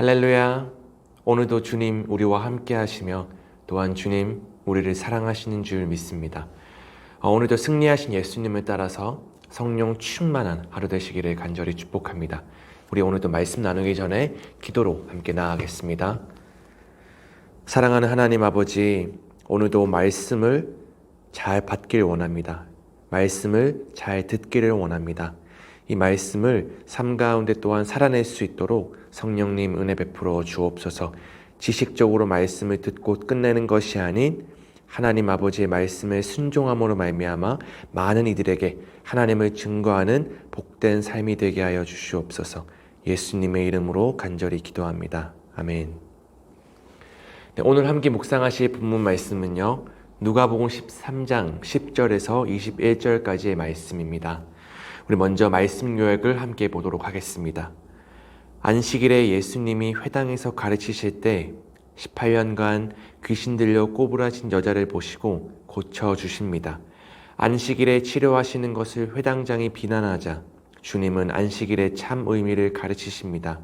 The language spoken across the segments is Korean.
할렐루야. 오늘도 주님 우리와 함께 하시며 또한 주님 우리를 사랑하시는 줄 믿습니다. 오늘도 승리하신 예수님을 따라서 성령 충만한 하루 되시기를 간절히 축복합니다. 우리 오늘도 말씀 나누기 전에 기도로 함께 나아가겠습니다. 사랑하는 하나님 아버지, 오늘도 말씀을 잘 받길 원합니다. 말씀을 잘 듣기를 원합니다. 이 말씀을 삶 가운데 또한 살아낼 수 있도록 성령님 은혜 베풀어 주옵소서. 지식적으로 말씀을 듣고 끝내는 것이 아닌 하나님 아버지의 말씀에 순종함으로 말미암아 많은 이들에게 하나님을 증거하는 복된 삶이 되게 하여 주시옵소서. 예수님의 이름으로 간절히 기도합니다. 아멘. 오늘 함께 묵상하실 본문 말씀은요, 누가복음 13장 10절에서 21절까지의 말씀입니다. 우리 먼저 말씀 요약을 함께 보도록 하겠습니다. 안식일에 예수님이 회당에서 가르치실 때 18년간 귀신 들려 꼬부라진 여자를 보시고 고쳐주십니다. 안식일에 치료하시는 것을 회당장이 비난하자 주님은 안식일의 참 의미를 가르치십니다.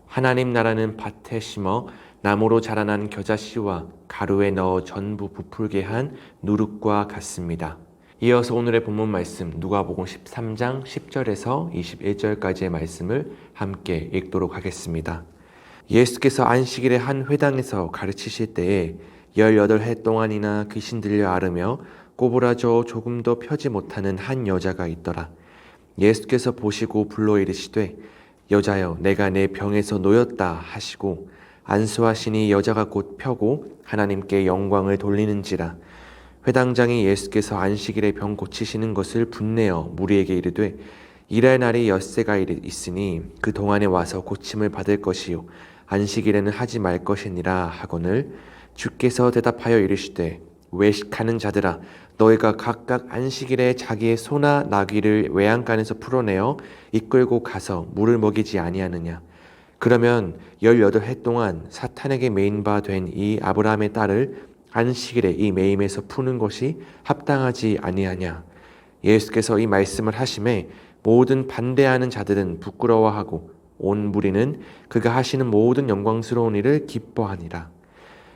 하나님 나라는 밭에 심어 나무로 자라난 겨자씨와 가루에 넣어 전부 부풀게 한 누룩과 같습니다. 이어서 오늘의 본문 말씀 누가복음 13장 10절에서 21절까지의 말씀을 함께 읽도록 하겠습니다. 예수께서 안식일에 한 회당에서 가르치실 때에 18해 동안이나 귀신 들려 앓으며 꼬부라져 조금도 펴지 못하는 한 여자가 있더라. 예수께서 보시고 불러 이르시되 여자여 내가 내 병에서 놓였다 하시고 안수하시니 여자가 곧 펴고 하나님께 영광을 돌리는지라. 회당장이 예수께서 안식일에 병 고치시는 것을 분내어 무리에게 이르되 일할 날이 엿새가 있으니 그 동안에 와서 고침을 받을 것이요 안식일에는 하지 말 것이니라 하거늘 주께서 대답하여 이르시되 외식하는 자들아 너희가 각각 안식일에 자기의 소나 나귀를 외양간에서 풀어내어 이끌고 가서 물을 먹이지 아니하느냐. 그러면 18해 동안 사탄에게 매인 바 된 이 아브라함의 딸을 안식일에 이 매임에서 푸는 것이 합당하지 아니하냐. 예수께서 이 말씀을 하심에 모든 반대하는 자들은 부끄러워하고 온 무리는 그가 하시는 모든 영광스러운 일을 기뻐하니라.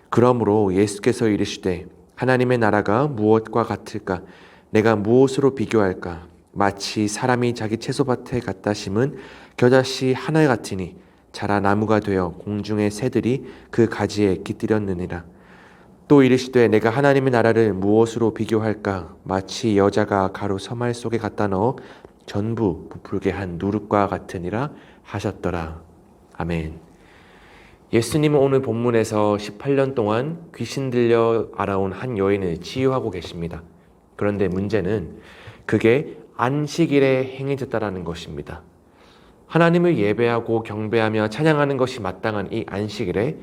그러므로 예수께서 이르시되 하나님의 나라가 무엇과 같을까? 내가 무엇으로 비교할까? 마치 사람이 자기 채소밭에 갖다 심은 겨자씨 하나 같으니 자라 나무가 되어 공중의 새들이 그 가지에 깃들였느니라. 또 이르시되 내가 하나님의 나라를 무엇으로 비교할까? 마치 여자가 가루 서말 속에 갖다 넣어 전부 부풀게 한 누룩과 같으니라 하셨더라. 아멘. 예수님은 오늘 본문에서 18년 동안 귀신 들려 앓아온 한 여인을 치유하고 계십니다. 그런데 문제는 그게 안식일에 행해졌다라는 것입니다. 하나님을 예배하고 경배하며 찬양하는 것이 마땅한 이 안식일에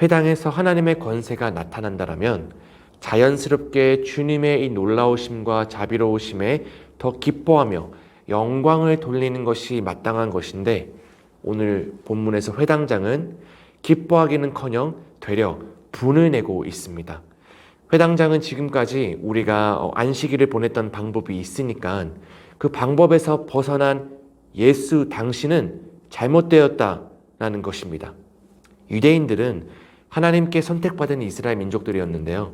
회당에서 하나님의 권세가 나타난다라면 자연스럽게 주님의 이 놀라우심과 자비로우심에 더 기뻐하며 영광을 돌리는 것이 마땅한 것인데 오늘 본문에서 회당장은 기뻐하기는커녕 되려 분을 내고 있습니다. 회당장은 지금까지 우리가 안식일을 보냈던 방법이 있으니까 그 방법에서 벗어난 예수 당신은 잘못되었다라는 것입니다. 유대인들은 하나님께 선택받은 이스라엘 민족들이었는데요.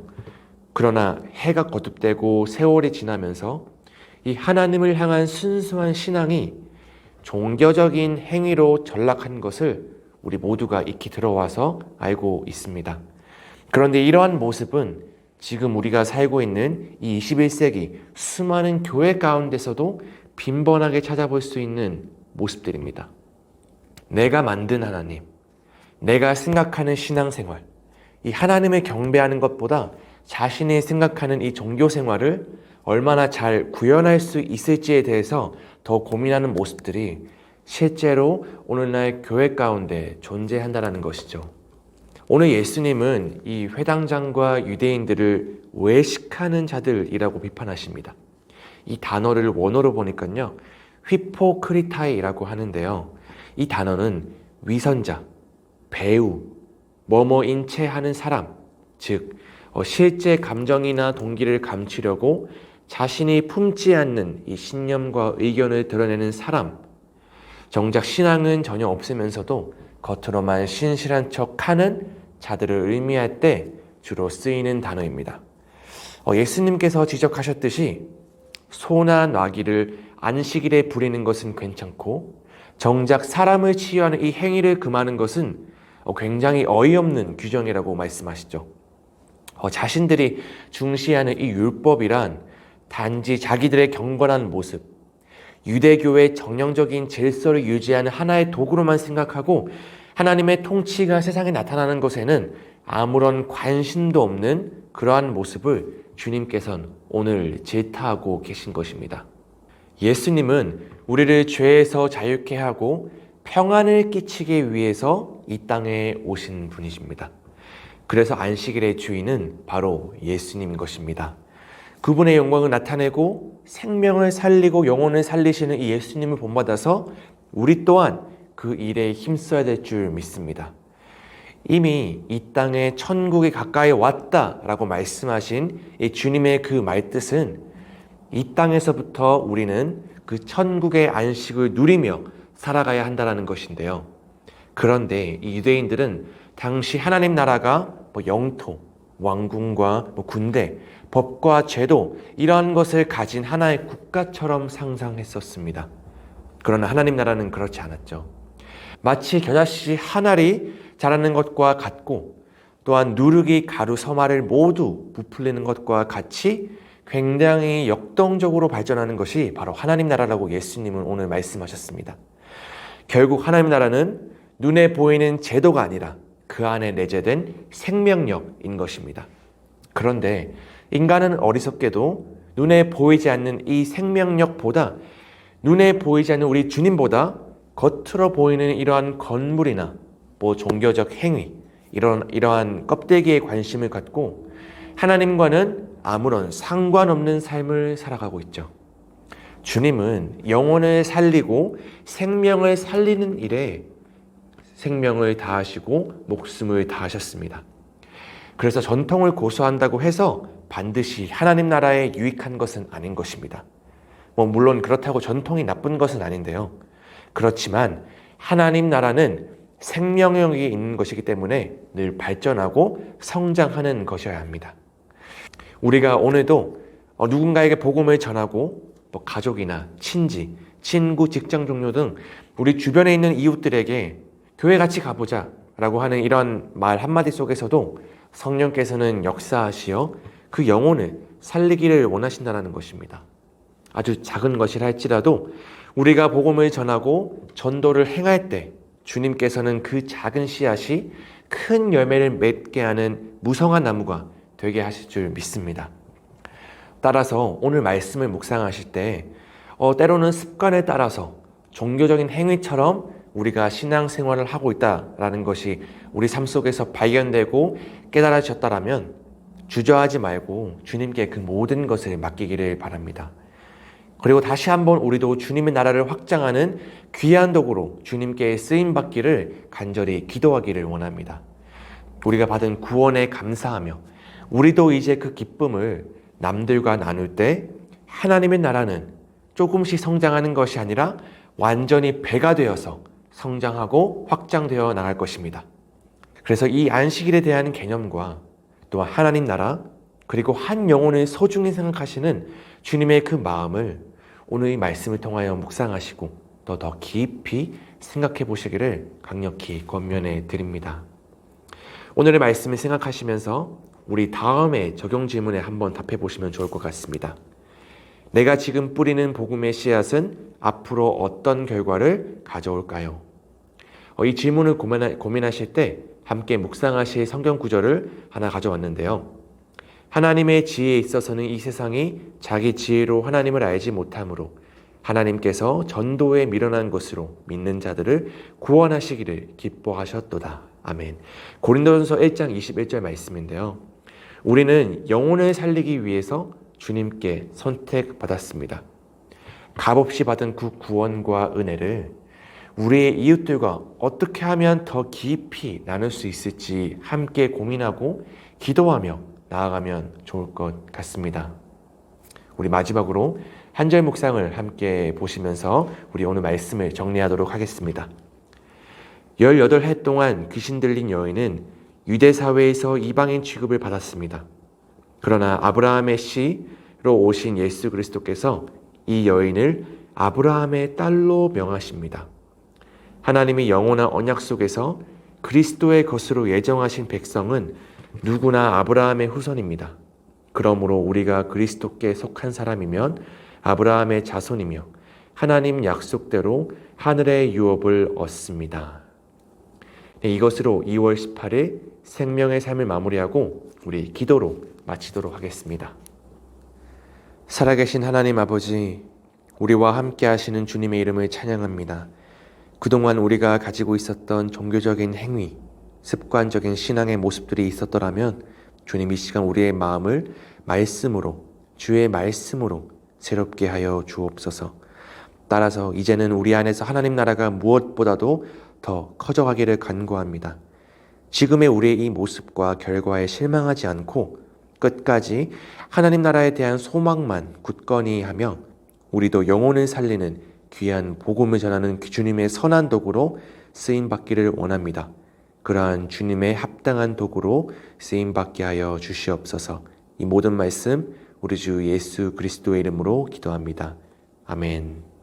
그러나 해가 거듭되고 세월이 지나면서 이 하나님을 향한 순수한 신앙이 종교적인 행위로 전락한 것을 우리 모두가 익히 들어와서 알고 있습니다. 그런데 이러한 모습은 지금 우리가 살고 있는 이 21세기 수많은 교회 가운데서도 빈번하게 찾아볼 수 있는 모습들입니다. 내가 만든 하나님, 내가 생각하는 신앙생활, 이 하나님을 경배하는 것보다 자신이 생각하는 이 종교생활을 얼마나 잘 구현할 수 있을지에 대해서 더 고민하는 모습들이 실제로 오늘날 교회 가운데 존재한다는 것이죠. 오늘 예수님은 이 회당장과 유대인들을 외식하는 자들이라고 비판하십니다. 이 단어를 원어로 보니까요, 휘포크리타이라고 하는데요. 이 단어는 위선자, 배우, 뭐뭐인 채 하는 사람, 즉 실제 감정이나 동기를 감추려고 자신이 품지 않는 이 신념과 의견을 드러내는 사람, 정작 신앙은 전혀 없으면서도 겉으로만 신실한 척하는 자들을 의미할 때 주로 쓰이는 단어입니다. 예수님께서 지적하셨듯이 소나 나귀를 안식일에 부리는 것은 괜찮고 정작 사람을 치유하는 이 행위를 금하는 것은 굉장히 어이없는 규정이라고 말씀하시죠. 자신들이 중시하는 이 율법이란 단지 자기들의 경건한 모습, 유대교의 정형적인 질서를 유지하는 하나의 도구로만 생각하고 하나님의 통치가 세상에 나타나는 것에는 아무런 관심도 없는 그러한 모습을 주님께서는 오늘 질타하고 계신 것입니다. 예수님은 우리를 죄에서 자유케 하고 평안을 끼치기 위해서 이 땅에 오신 분이십니다. 그래서 안식일의 주인은 바로 예수님인 것입니다. 그분의 영광을 나타내고 생명을 살리고 영혼을 살리시는 이 예수님을 본받아서 우리 또한 그 일에 힘써야 될 줄 믿습니다. 이미 이 땅에 천국이 가까이 왔다라고 말씀하신 이 주님의 그 말뜻은 이 땅에서부터 우리는 그 천국의 안식을 누리며 살아가야 한다는 것인데요. 그런데 이 유대인들은 당시 하나님 나라가 영토, 왕궁과 군대, 법과 제도 이러한 것을 가진 하나의 국가처럼 상상했었습니다. 그러나 하나님 나라는 그렇지 않았죠. 마치 겨자씨 한 알이 자라는 것과 같고 또한 누룩이 가루 서말을 모두 부풀리는 것과 같이 굉장히 역동적으로 발전하는 것이 바로 하나님 나라라고 예수님은 오늘 말씀하셨습니다. 결국 하나님 나라는 눈에 보이는 제도가 아니라 그 안에 내재된 생명력인 것입니다. 그런데 인간은 어리석게도 눈에 보이지 않는 이 생명력보다 눈에 보이지 않는 우리 주님보다 겉으로 보이는 이러한 건물이나 종교적 행위, 이러한 껍데기에 관심을 갖고 하나님과는 아무런 상관없는 삶을 살아가고 있죠. 주님은 영혼을 살리고 생명을 살리는 일에 생명을 다하시고 목숨을 다하셨습니다. 그래서 전통을 고수한다고 해서 반드시 하나님 나라에 유익한 것은 아닌 것입니다. 물론 그렇다고 전통이 나쁜 것은 아닌데요. 그렇지만 하나님 나라는 생명력이 있는 것이기 때문에 늘 발전하고 성장하는 것이어야 합니다. 우리가 오늘도 누군가에게 복음을 전하고 가족이나 친지, 친구, 직장 동료 등 우리 주변에 있는 이웃들에게 교회 같이 가보자 라고 하는 이런 말 한마디 속에서도 성령께서는 역사하시어 그 영혼을 살리기를 원하신다는 것입니다. 아주 작은 것이라 할지라도 우리가 복음을 전하고 전도를 행할 때 주님께서는 그 작은 씨앗이 큰 열매를 맺게 하는 무성한 나무가 되게 하실 줄 믿습니다. 따라서 오늘 말씀을 묵상하실 때 때로는 습관에 따라서 종교적인 행위처럼 우리가 신앙생활을 하고 있다라는 것이 우리 삶 속에서 발견되고 깨달아졌다라면 주저하지 말고 주님께 그 모든 것을 맡기기를 바랍니다. 그리고 다시 한번 우리도 주님의 나라를 확장하는 귀한 도구로 주님께 쓰임받기를 간절히 기도하기를 원합니다. 우리가 받은 구원에 감사하며 우리도 이제 그 기쁨을 남들과 나눌 때 하나님의 나라는 조금씩 성장하는 것이 아니라 완전히 배가 되어서 성장하고 확장되어 나갈 것입니다. 그래서 이 안식일에 대한 개념과 또한 하나님 나라 그리고 한 영혼을 소중히 생각하시는 주님의 그 마음을 오늘 이 말씀을 통하여 묵상하시고 더 깊이 생각해 보시기를 강력히 권면해 드립니다. 오늘의 말씀을 생각하시면서 우리 다음에 적용 질문에 한번 답해 보시면 좋을 것 같습니다. 내가 지금 뿌리는 복음의 씨앗은 앞으로 어떤 결과를 가져올까요? 이 질문을 고민하실 때 함께 묵상하실 성경 구절을 하나 가져왔는데요. 하나님의 지혜에 있어서는 이 세상이 자기 지혜로 하나님을 알지 못하므로 하나님께서 전도에 미련한 것으로 믿는 자들을 구원하시기를 기뻐하셨도다. 아멘. 고린도전서 1장 21절 말씀인데요. 우리는 영혼을 살리기 위해서 주님께 선택받았습니다. 값없이 받은 그 구원과 은혜를 우리의 이웃들과 어떻게 하면 더 깊이 나눌 수 있을지 함께 고민하고 기도하며 나아가면 좋을 것 같습니다. 우리 마지막으로 한 절 묵상을 함께 보시면서 우리 오늘 말씀을 정리하도록 하겠습니다. 18해 동안 귀신 들린 여인은 유대 사회에서 이방인 취급을 받았습니다. 그러나 아브라함의 씨로 오신 예수 그리스도께서 이 여인을 아브라함의 딸로 명하십니다. 하나님이 영원한 언약 속에서 그리스도의 것으로 예정하신 백성은 누구나 아브라함의 후손입니다. 그러므로 우리가 그리스도께 속한 사람이면 아브라함의 자손이며 하나님 약속대로 하늘의 유업을 얻습니다. 이것으로 2월 18일 생명의 삶을 마무리하고 우리 기도로 마치도록 하겠습니다. 살아계신 하나님 아버지, 우리와 함께 하시는 주님의 이름을 찬양합니다. 그동안 우리가 가지고 있었던 종교적인 행위, 습관적인 신앙의 모습들이 있었더라면 주님 이 시간 우리의 마음을 말씀으로, 주의 말씀으로 새롭게 하여 주옵소서. 따라서 이제는 우리 안에서 하나님 나라가 무엇보다도 더 커져가기를 간구합니다. 지금의 우리의 이 모습과 결과에 실망하지 않고 끝까지 하나님 나라에 대한 소망만 굳건히 하며 우리도 영혼을 살리는 귀한 복음을 전하는 주님의 선한 도구로 쓰임받기를 원합니다. 그러한 주님의 합당한 도구로 쓰임받게 하여 주시옵소서. 이 모든 말씀 우리 주 예수 그리스도의 이름으로 기도합니다. 아멘.